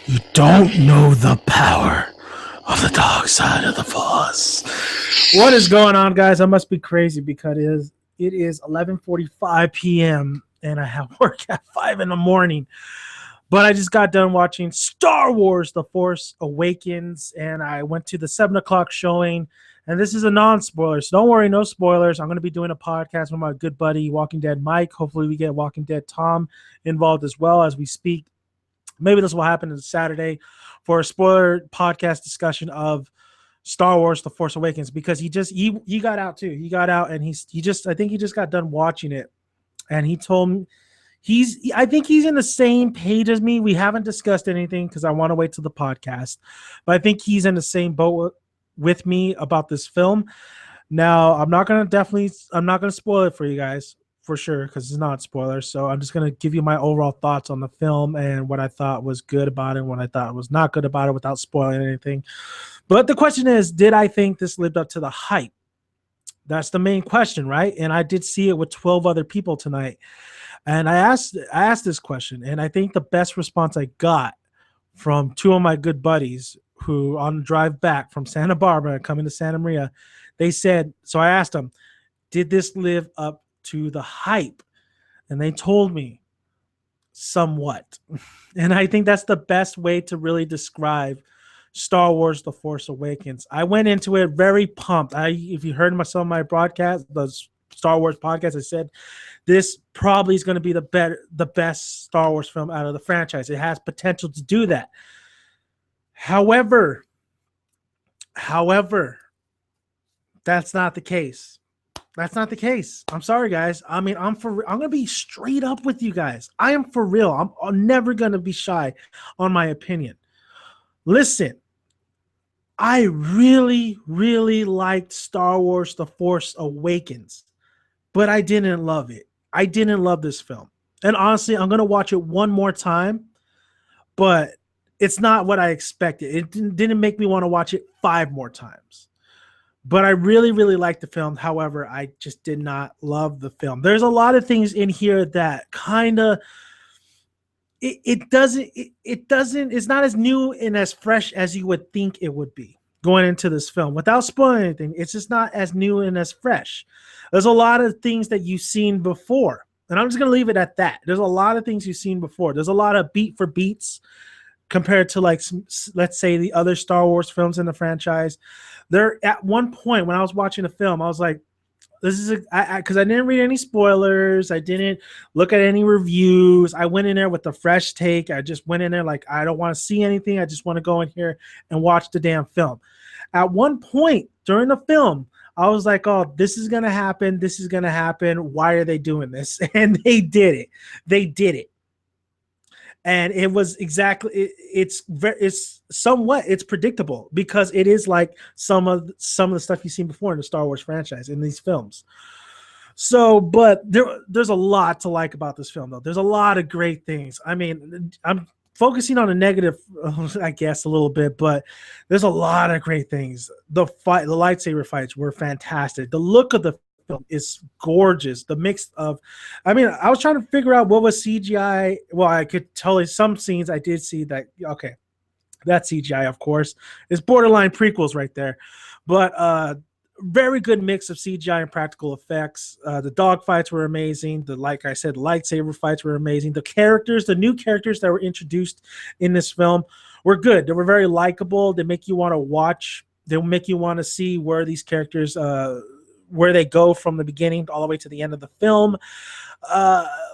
You don't know the power of the dark side of the force. What is going on, guys? I must be crazy because it is 11:45 p.m. and I have work at 5 in the morning. But I just got done watching Star Wars: The Force Awakens, and I went to the 7 o'clock showing. And this is a non-spoiler, so don't worry, no spoilers. I'm going to be doing a podcast with my good buddy Walking Dead Mike. Hopefully, we get Walking Dead Tom involved as well as we speak. Maybe this will happen on Saturday for a spoiler podcast discussion of Star Wars: The Force Awakens, because he got out too. He got out and I think he just got done watching it, and he told me I think he's in the same page as me. We haven't discussed anything because I want to wait till the podcast, but I think he's in the same boat with me about this film. Now, I'm not gonna spoil it for you guys for sure because it's not spoilers. So I'm just gonna give you my overall thoughts on the film and what I thought was good about it and what I thought was not good about it without spoiling anything. But the question is, did I think this lived up to the hype? That's the main question, right? And I did see it with 12 other people tonight. And I asked this question, and I think the best response I got from two of my good buddies who on the drive back from Santa Barbara coming to Santa Maria, they said, so I asked them, did this live up to the hype? And they told me somewhat. And I think that's the best way to really describe Star Wars: The Force Awakens. I went into it very pumped. If you heard some of my broadcast, the Star Wars podcast, I said this probably is going to be the best Star Wars film out of the franchise. It has potential to do that. However, that's not the case. That's not the case. I'm sorry, guys. I mean, I'm going to be straight up with you guys. I am for real. I'm never going to be shy on my opinion. Listen, I really, really liked Star Wars: The Force Awakens, but I didn't love it. I didn't love this film. And honestly, I'm going to watch it one more time, but it's not what I expected. It didn't make me want to watch it 5 more times. But I really, really liked the film. However, I just did not love the film. There's a lot of things in here that kind of it's not as new and as fresh as you would think it would be going into this film. Without spoiling anything, it's just not as new and as fresh. There's a lot of things that you've seen before, and I'm just going to leave it at that. There's a lot of things you've seen before. There's a lot of beat for beats compared to, like, let's say, the other Star Wars films in the franchise. There, at one point when I was watching the film, I was like, this is because I didn't read any spoilers. I didn't look at any reviews. I went in there with a fresh take. I just went in there like, I don't want to see anything. I just want to go in here and watch the damn film. At one point during the film, I was like, oh, this is going to happen. This is going to happen. Why are they doing this? And they did it. They did it. And it was exactly it's predictable because it is like some of the stuff you've seen before in the Star Wars franchise in these films. So, but there's a lot to like about this film, though. There's a lot of great things. I mean, I'm focusing on the negative, I guess, a little bit, but there's a lot of great things. The lightsaber fights were fantastic. The look of the film is gorgeous. The mix of, I mean, I was trying to figure out what was CGI. Well, I could tell you some scenes I did see that, okay, that's CGI, of course. It's borderline prequels right there. But very good mix of CGI and practical effects. The dog fights were amazing. Like I said, lightsaber fights were amazing. The new characters that were introduced in this film were good. They were very likable. They make you want to watch. They'll make you want to see where these characters where they go from the beginning all the way to the end of the film.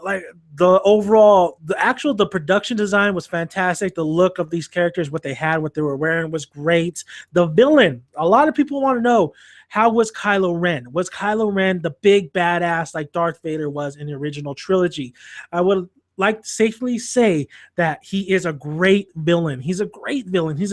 Like the production design was fantastic. The look of these characters, what they had, what they were wearing was great. The villain, a lot of people want to know, how was Kylo Ren? Was Kylo Ren the big badass like Darth Vader was in the original trilogy? I would like to safely say that he is a great villain. He's a great villain. He's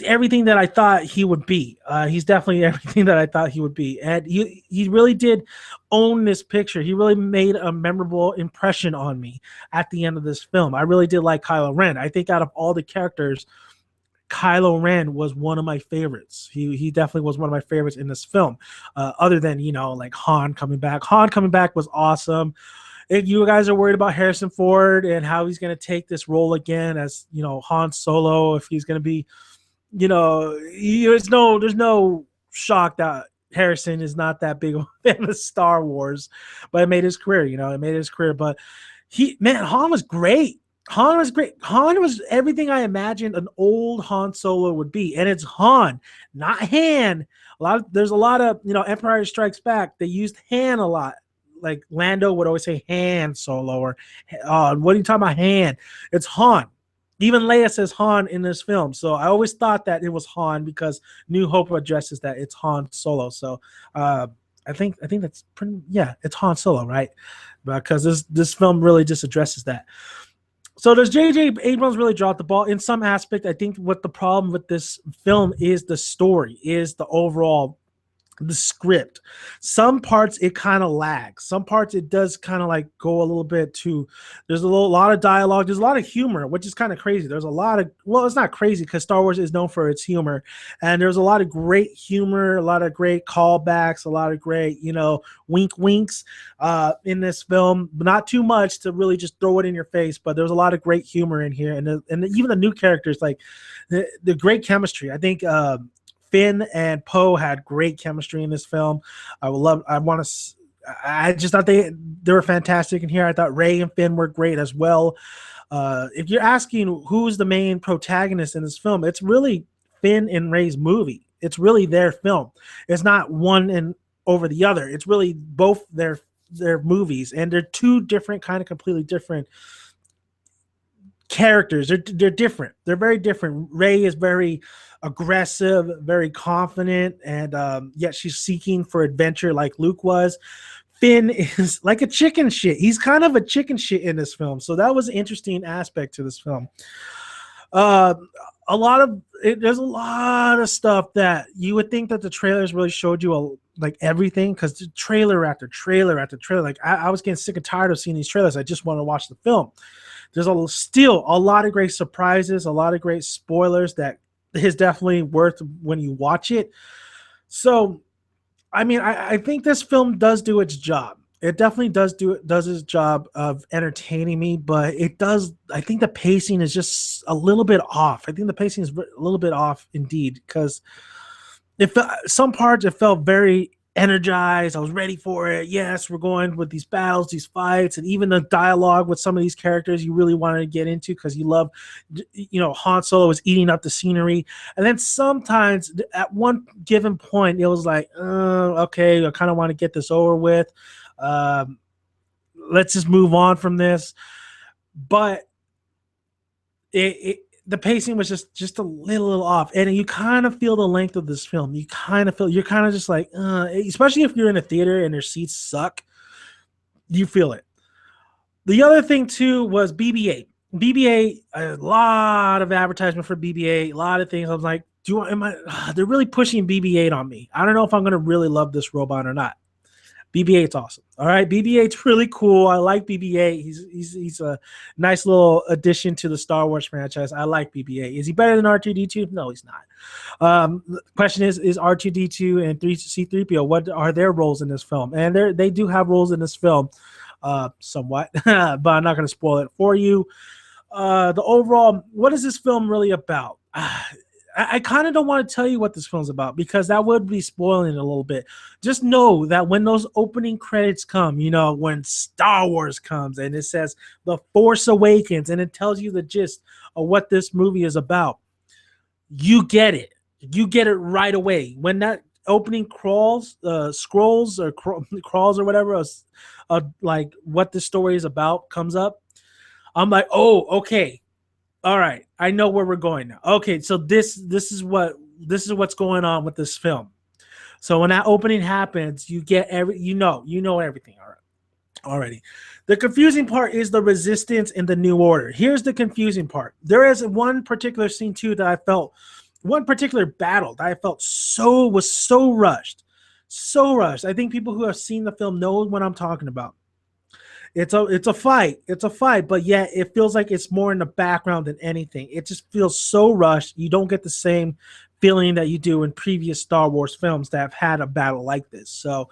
everything that I thought he would be. He's definitely everything that I thought he would be. And he really did own this picture. He really made a memorable impression on me at the end of this film. I really did like Kylo Ren. I think out of all the characters, Kylo Ren was one of my favorites. He definitely was one of my favorites in this film. Other than, like Han coming back. Han coming back was awesome. If you guys are worried about Harrison Ford and how he's going to take this role again as, Han Solo, if he's going to be, there's no shock that Harrison is not that big of a fan of Star Wars, but it made his career, it made his career. But Han was great. Han was great. Han was everything I imagined an old Han Solo would be, and it's Han, not Han. There's a lot of Empire Strikes Back. They used Han a lot. Like Lando would always say Han Solo, or what are you talking about Han? It's Han. Even Leia says Han in this film. So I always thought that it was Han because New Hope addresses that it's Han Solo. So I think that's pretty, it's Han Solo, right? Because this film really just addresses that. So does J.J. Abrams really drop the ball? In some aspect, I think what the problem with this film is the story, is the overall the script. Some parts it kind of lags. Some parts it does kind of like go a little bit too. There's a lot of dialogue. There's a lot of humor, which is kind of crazy. There's a lot of, well, it's not crazy because Star Wars is known for its humor, and there's a lot of great humor, a lot of great callbacks, a lot of great wink winks in this film. But not too much to really just throw it in your face. But there's a lot of great humor in here, and even the new characters, like the great chemistry. I think. Finn and Poe had great chemistry in this film. I just thought they were fantastic in here. I thought Rey and Finn were great as well. If you're asking who's the main protagonist in this film, it's really Finn and Rey's movie. It's really their film. It's not one and over the other. It's really both their movies, and they're two different, kind of completely different characters. They're different. They're very different. Rey is very aggressive, very confident, and yet she's seeking for adventure like Luke was. Finn is like a chicken shit. He's kind of a chicken shit in this film. So that was an interesting aspect to this film. There's a lot of stuff that you would think that the trailers really showed you like everything, because the trailer after trailer after trailer, like I was getting sick and tired of seeing these trailers. I just want to watch the film. There's still a lot of great surprises, a lot of great spoilers that is definitely worth when you watch it. So, I mean, I think this film does do its job. It definitely does its job of entertaining me, but it does. I think the pacing is just a little bit off. I think the pacing is a little bit off indeed, because some parts it felt very energized. I was ready for it. Yes, we're going with these battles, these fights, and even the dialogue with some of these characters you really wanted to get into because you love, Han Solo was eating up the scenery. And then sometimes at one given point, it was like, okay, I kind of want to get this over with. Let's just move on from this. But the pacing was just a little off, and you kind of feel the length of this film. You're kind of just like, especially if you're in a theater and their seats suck, you feel it. The other thing too was BB-8. BB-8, a lot of advertisement for BB-8, a lot of things. I was like, they're really pushing BB-8 on me. I don't know if I'm going to really love this robot or not. BB-8's awesome. All right, BB-8's really cool. I like BB-8. He's a nice little addition to the Star Wars franchise. I like BB-8. Is he better than R2-D2? No, he's not. The question is R2-D2 and C-3PO, what are their roles in this film? And they do have roles in this film, somewhat, but I'm not going to spoil it for you. The overall, what is this film really about? I kind of don't want to tell you what this film's about because that would be spoiling it a little bit. Just know that when those opening credits come, when Star Wars comes and it says The Force Awakens and it tells you the gist of what this movie is about, you get it. You get it right away. When that opening scrolls or crawls or whatever, like what the story is about comes up, I'm like, oh, okay. All right, I know where we're going now. Okay, so this is what's going on with this film. So when that opening happens, you get you know everything already. The confusing part is the Resistance and the New Order. Here's the confusing part. There is one particular scene too that I felt, one particular battle that I felt was so rushed. I think people who have seen the film know what I'm talking about. It's a fight, but yet it feels like it's more in the background than anything. It just feels so rushed. You don't get the same feeling that you do in previous Star Wars films that have had a battle like this. So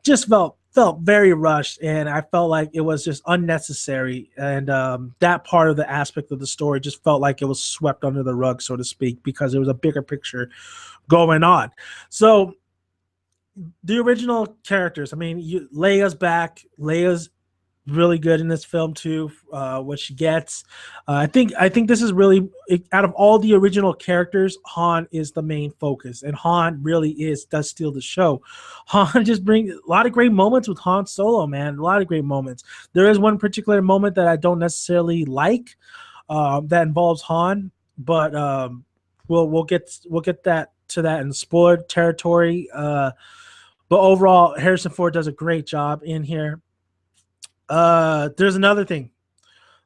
just felt felt very rushed, and I felt like it was just unnecessary. And that part of the aspect of the story just felt like it was swept under the rug, so to speak, because there was a bigger picture going on. So the original characters, I mean, Leia's back. Leia's really good in this film too. What she gets, I think this is really, out of all the original characters, Han is the main focus, and Han really does steal the show. Han just brings a lot of great moments with Han Solo, man. A lot of great moments. There is one particular moment that I don't necessarily like, that involves Han, but we'll get that to that in spoiler territory. But overall, Harrison Ford does a great job in here. There's another thing.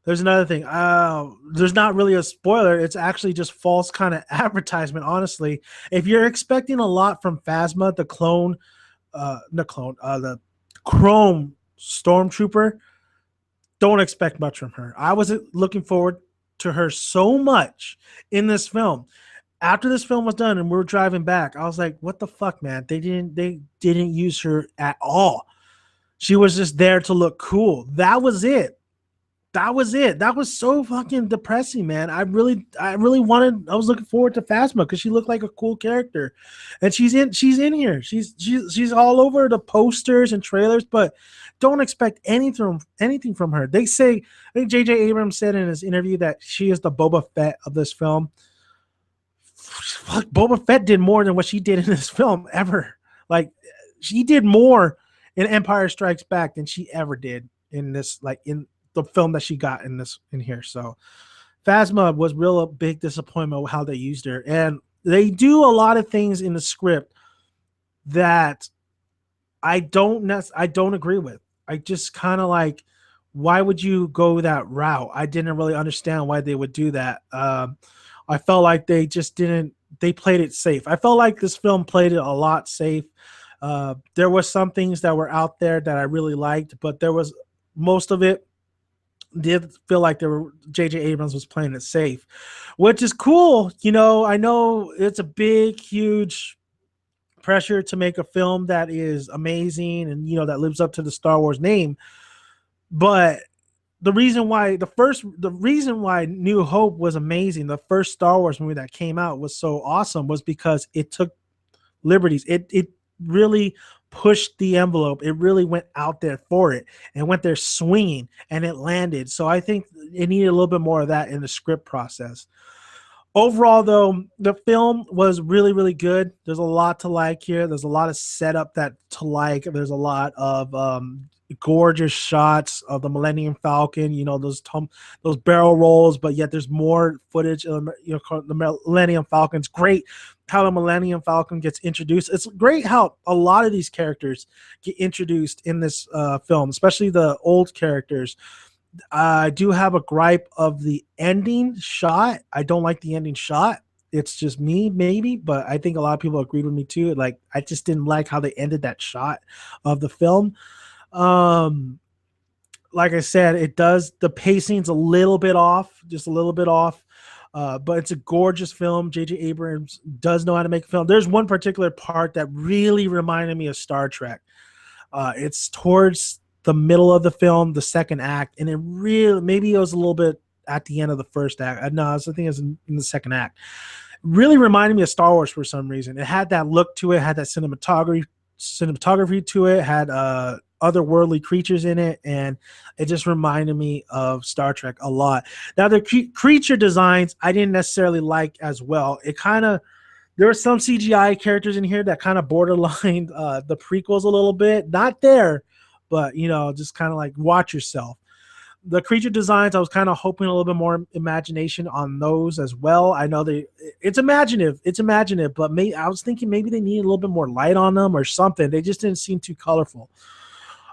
There's not really a spoiler. It's actually just false kind of advertisement, honestly. If you're expecting a lot from Phasma, the Chrome Stormtrooper, don't expect much from her. I was looking forward to her so much in this film. After this film was done and we were driving back, I was like, what the fuck, man? They didn't use her at all. She was just there to look cool. That was it. That was it. That was so fucking depressing, man. I was looking forward to Phasma because she looked like a cool character. And she's in here. She's all over the posters and trailers, but don't expect anything from her. They say, I think JJ Abrams said in his interview that she is the Boba Fett of this film. Fuck, Boba Fett did more than what she did in this film ever. Like, she did more in Empire Strikes Back than she ever did in this, like in the film that she got in here. So Phasma was real a big disappointment with how they used her. And they do a lot of things in the script that I don't agree with. I just kind of like, why would you go that route? I didn't really understand why they would do that. I felt like they played it safe. I felt like this film played it a lot safe. There was some things that were out there that I really liked, but there was most of it did feel like JJ Abrams was playing it safe, which is cool. I know it's a big, huge pressure to make a film that is amazing and, that lives up to the Star Wars name. But the reason why New Hope was amazing, the first Star Wars movie that came out was so awesome, was because it took liberties. It really pushed the envelope. It really went out there for it and went there swinging, and it landed. So I think it needed a little bit more of that in the script process. Overall, though, the film was really, really good. There's a lot to like here. There's a lot of setup to like. There's a lot of gorgeous shots of the Millennium Falcon, those barrel rolls, but yet there's more footage of the Millennium Falcon's great how the Millennium Falcon gets introduced. It's great how a lot of these characters get introduced in this film, especially the old characters. I do have a gripe of the ending shot. I don't like the ending shot. It's just me, maybe, but I think a lot of people agreed with me too. Like, I just didn't like how they ended that shot of the film. Like I said, the pacing's a little bit off, just a little bit off. But it's a gorgeous film. JJ Abrams does know how to make a film. There's one particular part that really reminded me of Star Trek. It's towards the middle of the film, the second act, and maybe it was a little bit at the end of the first act. No, I think it was in the second act. Really reminded me of Star Wars for some reason. It had that look to it, had that cinematography to it, had otherworldly creatures in it, and it just reminded me of Star Trek a lot. Now, the creature designs I didn't necessarily like as well. There were some CGI characters in here that kind of borderline the prequels a little bit. Not there, but just kind of like watch yourself. The creature designs, I was kind of hoping a little bit more imagination on those as well. I know it's imaginative, but I was thinking maybe they need a little bit more light on them or something. They just didn't seem too colorful.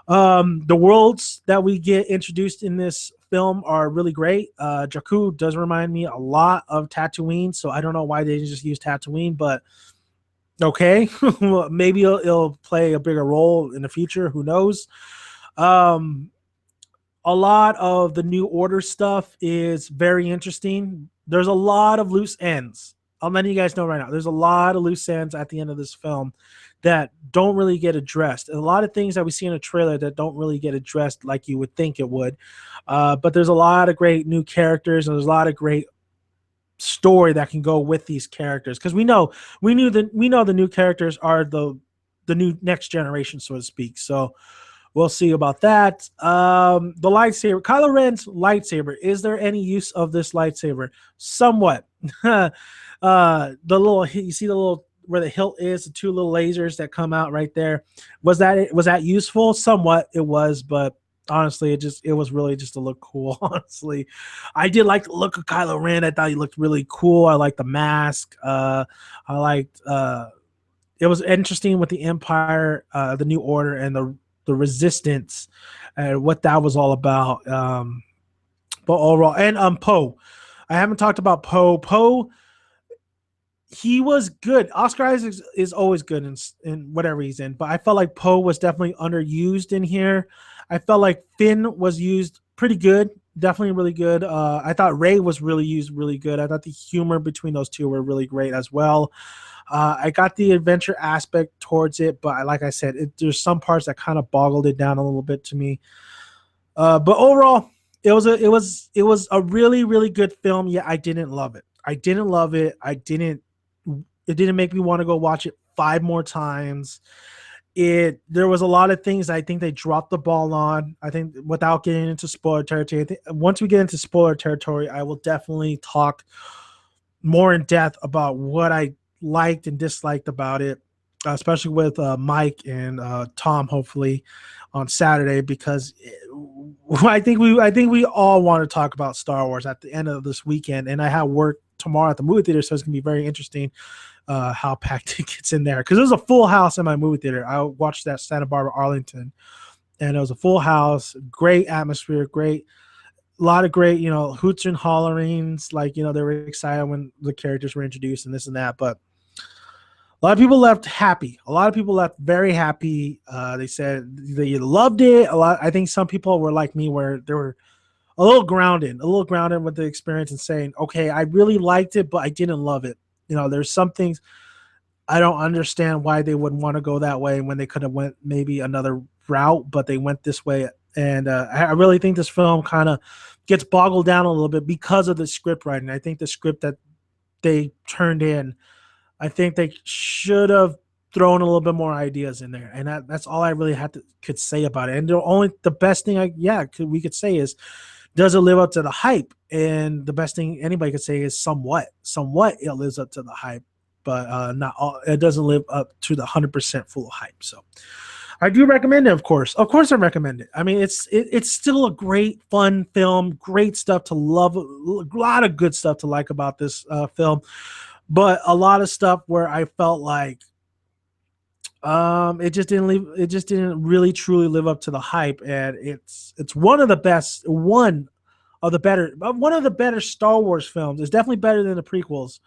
The worlds that we get introduced in this film are really great. Jakku does remind me a lot of Tatooine, so I don't know why they didn't just use Tatooine, but okay. Well, maybe it'll play a bigger role in the future. Who knows? A lot of the New Order stuff is very interesting. There's a lot of loose ends. I'm letting you guys know right now. There's a lot of loose ends at the end of this film that don't really get addressed. And a lot of things that we see in a trailer that don't really get addressed like you would think it would. But there's a lot of great new characters, and there's a lot of great story that can go with these characters, because we know the new characters are the new next generation, so to speak. So we'll see about that. The lightsaber, Kylo Ren's lightsaber. Is there any use of this lightsaber? Somewhat. The little, you see the little where the hilt is, the two little lasers that come out right there. Was that useful? Somewhat, it was, but honestly, it was really just to look cool. Honestly, I did like the look of Kylo Ren. I thought he looked really cool. I liked the mask. I liked. It was interesting with the Empire, the New Order, and the Resistance, and what that was all about. But overall, and Poe. I haven't talked about Poe. Poe, he was good. Oscar Isaac is always good in whatever he's in, but I felt like Poe was definitely underused in here. I felt like Finn was used pretty good, definitely really good. I thought Rey was really used really good. I thought the humor between those two were really great as well. I got the adventure aspect towards it, but like I said, there's some parts that kind of boggled it down a little bit to me. But overall, it was a really, really good film. Yeah, I didn't love it. I didn't love it. It didn't make me want to go watch it 5 more times. There was a lot of things I think they dropped the ball on. I think, without getting into spoiler territory, I think once we get into spoiler territory, I will definitely talk more in depth about what I liked and disliked about it, especially with Mike and Tom, hopefully on Saturday, because I think we all want to talk about Star Wars at the end of this weekend, and I have work tomorrow at the movie theater, so it's gonna be very interesting how packed it gets in there, because there's a full house in my movie theater. I watched that Santa Barbara, Arlington, and it was a full house, great atmosphere, great. A lot of great, hoots and hollerings, like, they were excited when the characters were introduced and this and that. But a lot of people left happy. A lot of people left very happy. They said they loved it. I think some people were like me, where they were a little grounded with the experience, and saying, okay, I really liked it, but I didn't love it. There's some things I don't understand why they would want to go that way when they could have went maybe another route, but they went this way. And I really think this film kind of gets boggled down a little bit because of the script writing. I think the script that they turned in, I think they should have thrown a little bit more ideas in there, and that's all I really could say about it. And the best thing we could say is, does it live up to the hype? And the best thing anybody could say is somewhat it lives up to the hype, but not all. It doesn't live up to the 100% full hype. So I do recommend it, of course. Of course I recommend it. I mean, it's still a great, fun film, great stuff to love, a lot of good stuff to like about this film, but a lot of stuff where I felt like it just didn't really truly live up to the hype. And it's one of the better Star Wars films. It's definitely better than the prequels,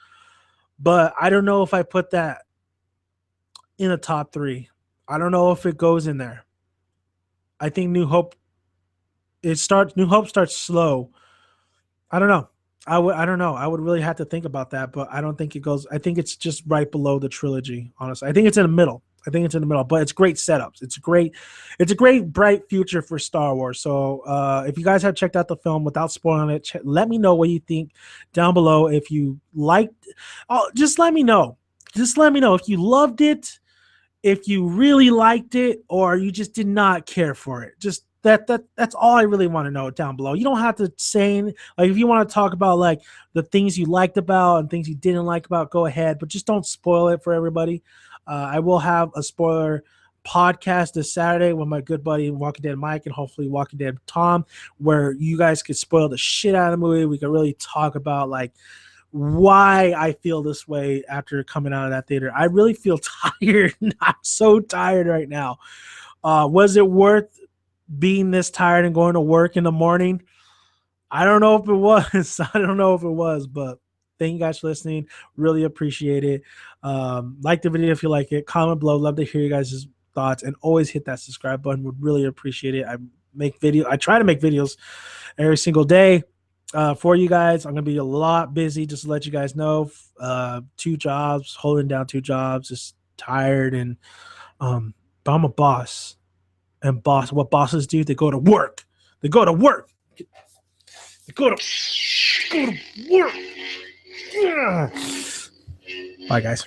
but I don't know if I put that in the top 3. I don't know if it goes in there. I think New Hope starts slow. I don't know. I don't know. I would really have to think about that, but I don't think it goes. I think it's just right below the trilogy, honestly. I think it's in the middle. But it's great setups. It's a great bright future for Star Wars. So if you guys have checked out the film without spoiling it, let me know what you think down below. If you liked, just let me know. Just let me know if you loved it, if you really liked it, or you just did not care for it. Just that's all I really want to know down below. You don't have to say like, if you want to talk about like the things you liked about and things you didn't like about, go ahead, but just don't spoil it for everybody. I will have a spoiler podcast this Saturday with my good buddy Walking Dead Mike and hopefully Walking Dead Tom, where you guys could spoil the shit out of the movie. We could really talk about like why I feel this way after coming out of that theater. I really feel tired. I'm so tired right now. Was it worth being this tired and going to work in the morning? I don't know if it was. But thank you guys for listening. Really appreciate it. Like the video if you like it. Comment below. Love to hear you guys' thoughts, and always hit that subscribe button. Would really appreciate it. I try to make videos every single day for you guys. I'm gonna be a lot busy, just to let you guys know. 2 jobs, holding down 2 jobs, just tired, and but I'm a boss. And what bosses do? They go to work. They go to work. They go to work. Yeah. Bye, guys.